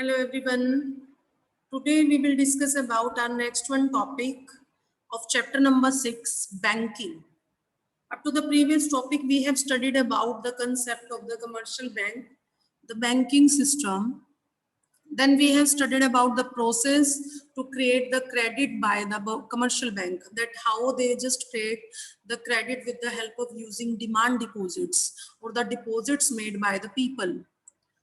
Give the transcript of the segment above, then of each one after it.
Hello everyone. Today we will discuss about our next one topic of chapter number 6, banking. Up to the previous topic we have studied about the concept of the commercial bank, the banking system. Then we have studied about the process to create the credit by the commercial bank, that how they just create the credit with the help of using demand deposits or the deposits made by the people.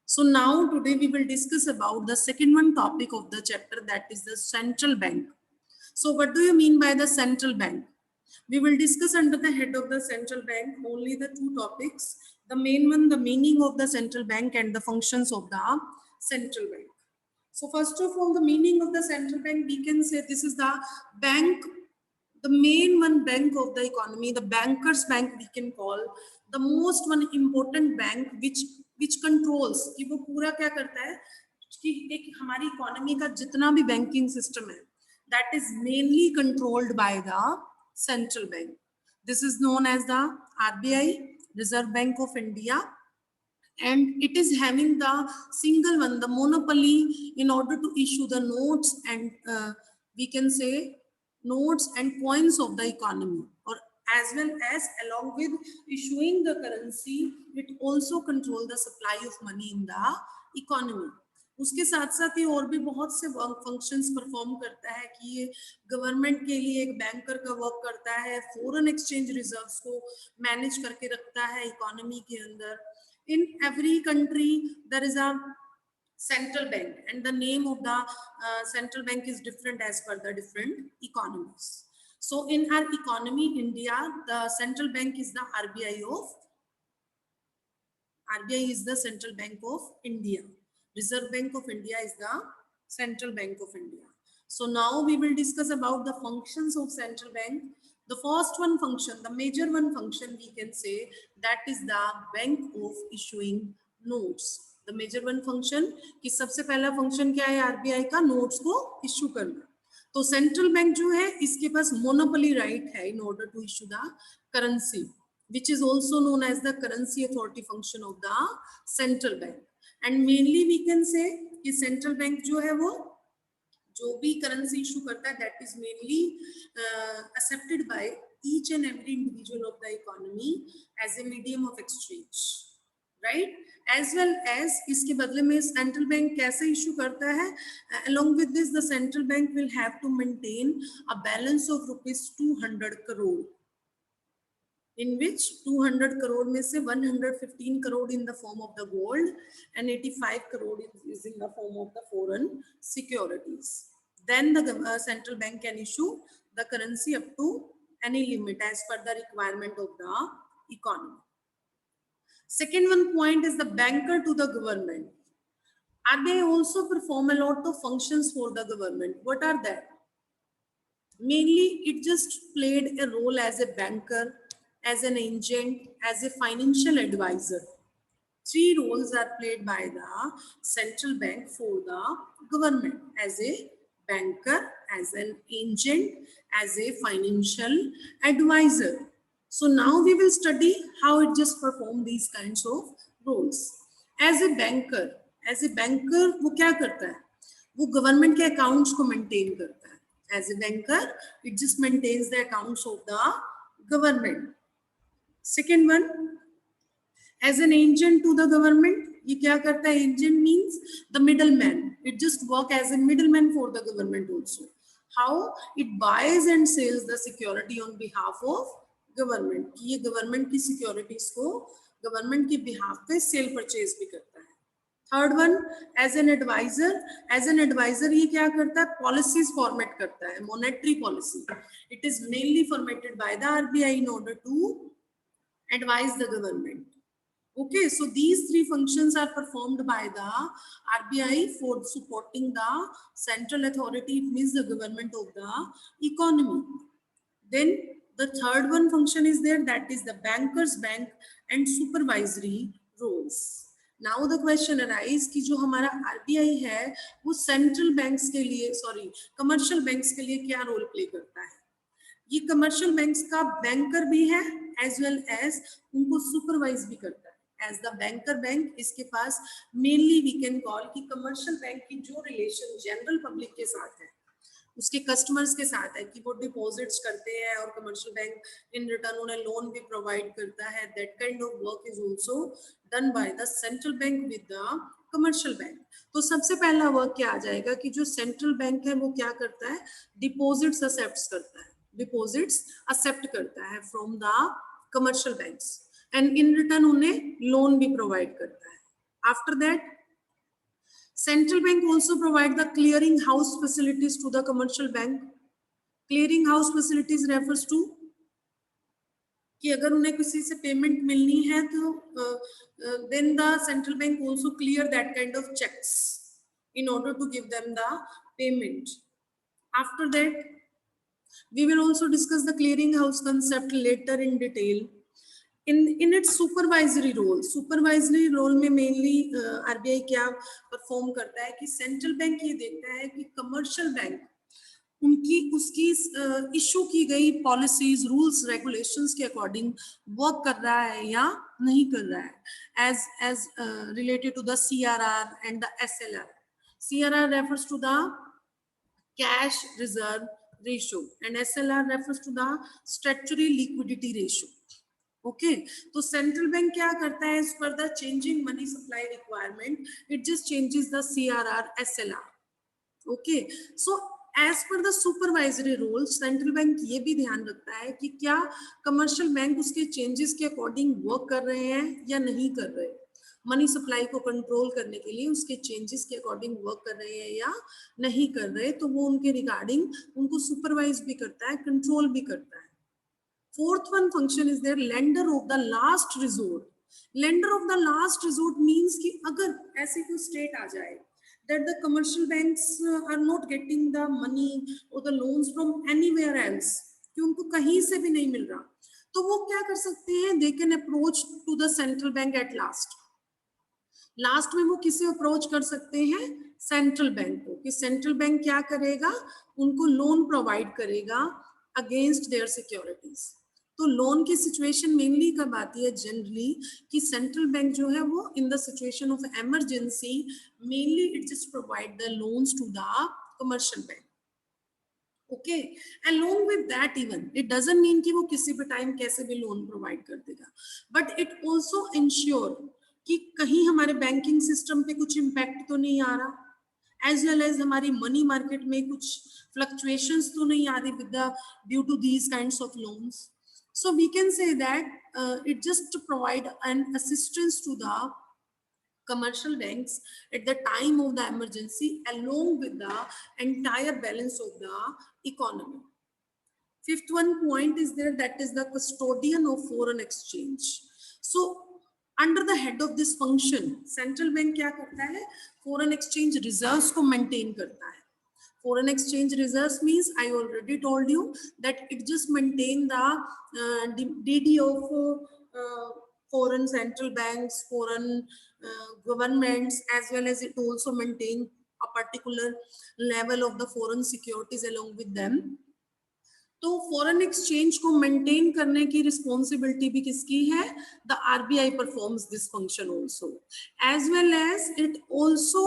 So now today we will discuss about the second one topic of the chapter, that is the central bank. So what do you mean by the central bank? We will discuss under the head of the central bank only the two topics. The main one, the meaning of the central bank and the functions of the central bank. So first of all, the meaning of the central bank, we can say this is the bank, the main one bank of the economy, the bankers bank we can call, the most one important bank which controls कि वो पूरा क्या करता है कि एक हमारी economy का जितना भी बैंकिंग सिस्टम है that is mainly controlled by the central bank. This is known as the RBI, Reserve Bank of India, and it is having the single one, the monopoly in order to issue the notes and we can say notes and coins of the economy, or as well as along with issuing the currency, it also control the supply of money in the economy. उसके साथ साथ ये और भी बहुत से functions perform करता है कि ये गवर्नमेंट के लिए एक बैंकर का वर्क करता है, फॉरेन एक्सचेंज रिजर्व्स को मैनेज करके रखता है इकोनॉमी के अंदर. In every country there is a central bank, and the name of the central bank is different as per the different economies. So in our economy, India, the central bank is the RBI is the central bank of India. Reserve Bank of India is the central bank of India. So now we will discuss about the functions of central bank. The first one function, the major one function we can say, that is the bank of issuing notes. The major one function कि सबसे पहला function क्या है RBI का, notes को issue करना. तो central bank जो है इसके पास monopoly right है in order to issue the currency, which is also known as the currency authority function of the central bank. And mainly we can say कि central bank जो है वो जो भी करेंसी इशू करता है that is mainly accepted by each and every individual of the economy as a medium of exchange, right? As well as इसके बदले में central bank कैसे इशू करता है, along with this the central bank will have to maintain a balance of rupees 200 crore, in which 200 crore में से 115 crore in the form of the gold and 85 crore is in the form of the foreign securities. Then the central bank can issue the currency up to any limit as per the requirement of the economy. Second one point is the banker to the government. RBI also perform a lot of functions for the government. What are that? Mainly it just played a role as a banker, as an agent, as a financial advisor. Three roles are played by the central bank for the government: as a banker, as an agent, as a financial advisor. So now we will study how it just perform these kinds of roles. As a banker वो क्या करता है, वो government के accounts को maintain करता है. As a banker, it just maintains the accounts of the government. Second one, as an agent to the government, ये क्या करता है? Agent means the middleman. It just work as a middleman for the government also. How it buys and sells the security on behalf of government. ये government की securities को government के behalf पे sale purchase भी करता है. Third one, as an advisor. As an advisor ये क्या करता है? Policies format करता है, monetary policy. It is mainly formatted by the RBI in order to advise the government. Okay, so these three functions are performed by the RBI for supporting the central authority, it means the government of the economy. Then the third one function is there, that is the bankers bank and supervisory roles. Now the question arises कि जो हमारा RBI है वो central banks के लिए, commercial banks के लिए क्या role play करता है? ये commercial banks का banker भी है as well as उनको supervise भी करता है. एज द बैंकर बैंक इसके पास मेनली वी कैन कॉल कि कमर्शियल बैंक की जो रिलेशन जनरल पब्लिक के साथ है, उसके कस्टमर्स के साथ है कि वो डिपॉजिट्स करते हैं और कमर्शियल बैंक इन रिटर्न उन्हें लोन भी प्रोवाइड करता है, that kind of work is also done by the central bank with the commercial bank. तो सबसे पहला वर्क क्या आ जाएगा कि जो सेंट्रल बैंक है वो क्या करता है, डिपॉजिट्स एक्सेप्ट करता है, डिपॉजिट्स एक्सेप्ट करता है from the commercial banks and in return उन्हें लोन भी प्रोवाइड करता है। After that central bank also provide the clearing house facilities to the commercial bank. Clearing house facilities refers to कि अगर उन्हें किसी से पेमेंट मिलनी है तो then the central bank also clear that kind of checks in order to give them the payment. After that, we will also discuss the clearing house concept later in detail. In its supervisory role में mainly RBI क्या perform करता है कि central bank ये देखता है कि commercial bank उनकी उसकी इशू की गई पॉलिसीज रूल्स रेगुलेशंस के अकॉर्डिंग वर्क कर रहा है या नहीं कर रहा है, as related to the CRR and the SLR. CRR refers to the cash reserve ratio and SLR refers to the statutory liquidity ratio. Okay तो सेंट्रल बैंक क्या करता है, as per the changing money supply requirement it just changes the CRR SLR. Okay so as per the supervisory rule central bank ये भी ध्यान रखता है कि क्या कमर्शियल बैंक उसके चेंजेस के अकॉर्डिंग वर्क कर रहे हैं या नहीं कर रहे, मनी सप्लाई को कंट्रोल करने के लिए उसके चेंजेस के अकॉर्डिंग वर्क कर रहे हैं या नहीं कर रहे, तो वो उनके रिगार्डिंग उनको सुपरवाइज भी करता है, कंट्रोल भी करता है. Fourth one function is there, lender of the last resort. Lender of the last resort means कि अगर ऐसी कोई स्टेट आ जाए that the commercial banks are not getting the money or the loans from anywhere else, कि उनको कहीं से भी नहीं मिल रहा, तो वो क्या कर सकते हैं, they can approach to the central bank at last. Last में वो किसे अप्रोच कर सकते हैं, सेंट्रल बैंक को, कि सेंट्रल बैंक क्या करेगा, उनको लोन प्रोवाइड करेगा अगेंस्ट देयर सिक्योरिटीज. तो लोन की सिचुएशन मेनली कब आती है, जनरली कि सेंट्रल बैंक जो है वो in the situation of emergency mainly it just provide the loans to the commercial bank. Okay along with that even it doesn't mean कि वो किसी भी टाइम कैसे भी लोन प्रोवाइड कर देगा, बट इट ऑल्सो इंश्योर कि कहीं हमारे बैंकिंग सिस्टम पे कुछ इम्पैक्ट तो नहीं आ रहा, एज वेल एज हमारी मनी मार्केट में कुछ फ्लक्चुएशंस तो नहीं आ रही with the due to these kinds of loans. So we can say that it just provide an assistance to the commercial banks at the time of the emergency along with the entire balance of the economy. Fifth one point is there, that is the custodian of foreign exchange. So under the head of this function central bank क्या करता है, foreign exchange reserves को maintain करता है. Foreign exchange reserves means I already told you that it just maintain the DD of foreign central banks, foreign governments, as well as it also maintain a particular level of the foreign securities along with them. तो foreign exchange को maintain करने की responsibility भी किसकी है, the RBI performs this function also, as well as it also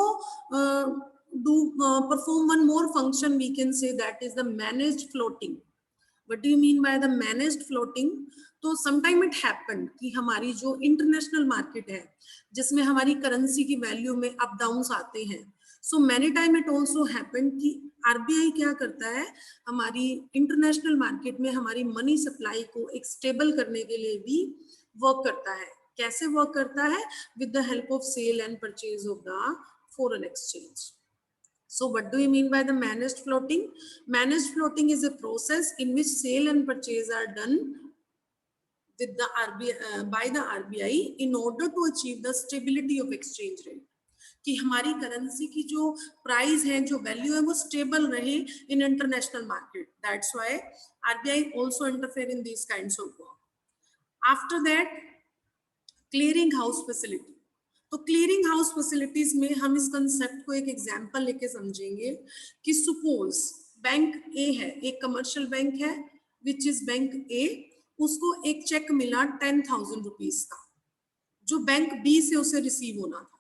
perform one more function, we can say that is the managed floating. What do you mean by the managed floating? तो sometime it happened कि हमारी जो international market है जिसमें हमारी currency की value में up downs आते हैं, so many time it also happened कि RBI क्या करता है, हमारी इंटरनेशनल मार्केट में हमारी मनी सप्लाई को एक स्टेबल करने के लिए भी वर्क करता है. कैसे वर्क करता है, with the help of sale and purchase of the foreign exchange. So what do you mean by the managed floating? Managed floating is a process in which sale and purchase are done with the by the RBI in order to achieve the stability of exchange rate. कि हमारी currency की जो price है, जो value है, वो stable रहे in international market. That's why RBI also interfere in these kinds of work. After that, clearing house facility. तो क्लियरिंग हाउस फैसिलिटीज में हम इस कंसेप्ट को एक एग्जांपल लेके समझेंगे कि सपोज बैंक ए है, एक कमर्शियल बैंक है विच इज बैंक ए, उसको एक चेक मिला 10,000 रुपीज का जो बैंक बी से उसे रिसीव होना था,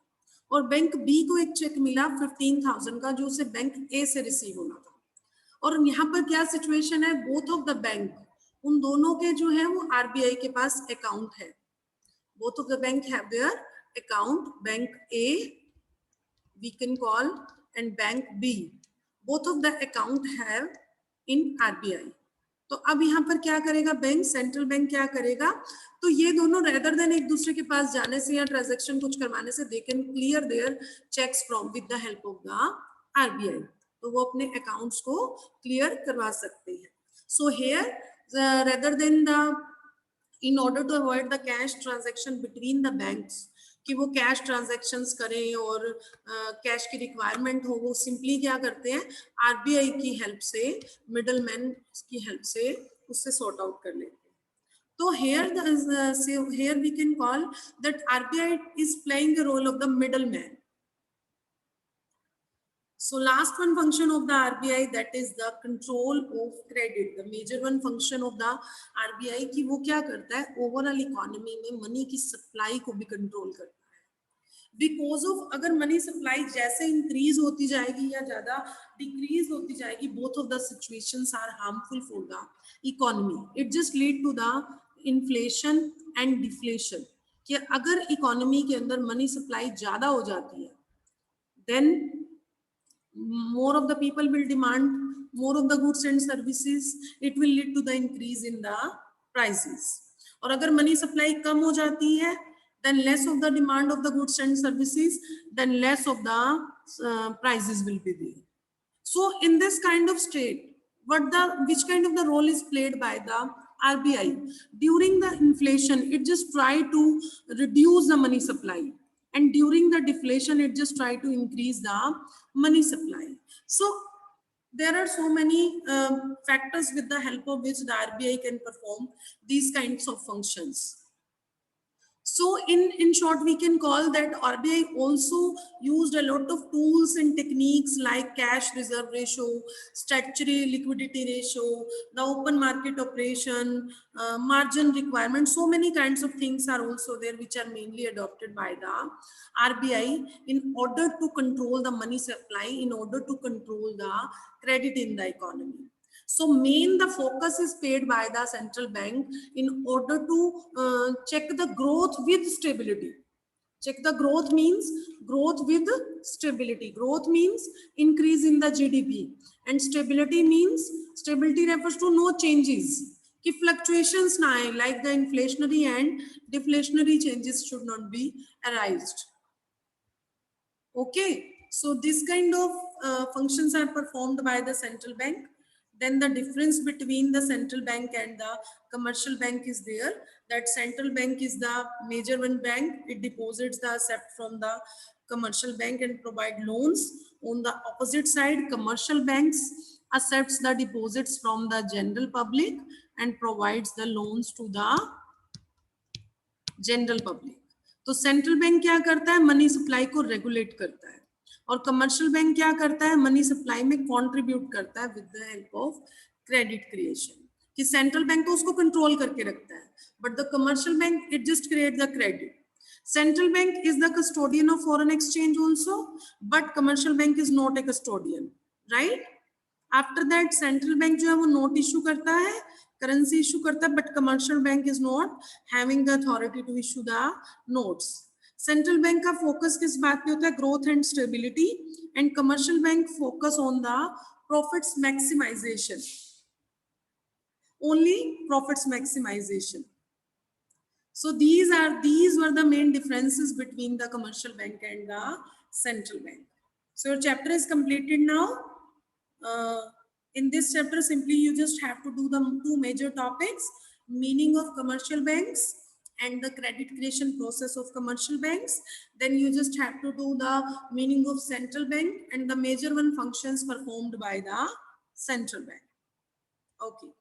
और बैंक बी को एक चेक मिला 15,000 का जो उसे बैंक ए से रिसीव होना था। और यहाँ पर क्या सिचुएशन है, बोथ ऑफ द बैंक, उन दोनों के जो है वो आरबीआई के पास अकाउंट है। Both of the bank have their account, bank A we can call and bank B, both of the account have in RBI. तो अब यहाँ पर क्या करेगा बैंक, सेंट्रल बैंक क्या करेगा, तो ये दोनों रेदर देन एक दूसरे के पास जाने से या ट्रांजैक्शन कुछ करवाने से they can clear their cheques from with the help of the RBI, तो वो अपने अकाउंट्स को क्लियर करवा सकते हैं। So here rather than the, in order to avoid the cash transaction between the banks, कि वो कैश ट्रांजैक्शंस करें और कैश की रिक्वायरमेंट हो, वो सिंपली क्या करते हैं, आरबीआई की हेल्प से, मिडलमैन की हेल्प से उससे सॉर्ट आउट कर लेते हैं। तो here we can call that RBI is playing a role of the middleman. So last one function of the RBI, that is the control of credit. The major one function of the RBI कि वो क्या करता है, overall economy में money की supply को भी control करता है। बिकॉज ऑफ, अगर मनी सप्लाई जैसे इंक्रीज होती जाएगी या ज्यादा डिक्रीज होती जाएगी, both of the situations are harmful for the economy. It just lead to the inflation and deflation, कि अगर इकोनॉमी के अंदर मनी सप्लाई ज्यादा हो जाती है, then more of the people will demand more of the goods and services, it will lead to the increase in the prices. और अगर मनी सप्लाई कम हो जाती है, then less of the demand of the goods and services, then less of the prices will be there. So in this kind of state, which kind of the role is played by the RBI during the inflation? It just try to reduce the money supply, and during the deflation it just try to increase the money supply. So there are so many factors with the help of which the RBI can perform these kinds of functions. So in short, we can call that RBI also used a lot of tools and techniques like cash reserve ratio, statutory liquidity ratio, the open market operation, margin requirement. So many kinds of things are also there which are mainly adopted by the RBI in order to control the money supply, in order to control the credit in the economy. So the focus is paid by the central bank in order to check the growth with stability. Check the growth means growth with stability. Growth means increase in the GDP, and stability means, stability refers to no changes, कि fluctuations ना आए, like the inflationary and deflationary changes should not be arised. Okay, so this kind of functions are performed by the central bank. Then the difference between the central bank and the commercial bank is there, that central bank is the major one bank. It deposits the asset from the commercial bank and provide loans. On the opposite side, commercial banks accepts the deposits from the general public and provides the loans to the general public. तो central bank क्या करता है, money supply को regulate करता है, और commercial bank क्या करता है, मनी सप्लाई में कंट्रीब्यूट करता है with the help of credit creation, कि सेंट्रल बैंक तो उसको कंट्रोल करके रखता है, but the commercial bank it just create the credit. Central bank is the custodian of foreign exchange also, but commercial bank is not a custodian, right? After that, central bank जो है वो note issue करता है, currency issue करता है, but commercial bank is not having the authority to issue the notes. Central bank का focus किस बात पे होता है, growth and stability, and commercial bank focus on the profits maximisation, only profits maximisation. So these were the main differences between the commercial bank and the central bank. So your chapter is completed now. In this chapter, simply you just have to do the two major topics: meaning of commercial banks and the credit creation process of commercial banks. Then you just have to do the meaning of central bank and the major one functions performed by the central bank. Okay.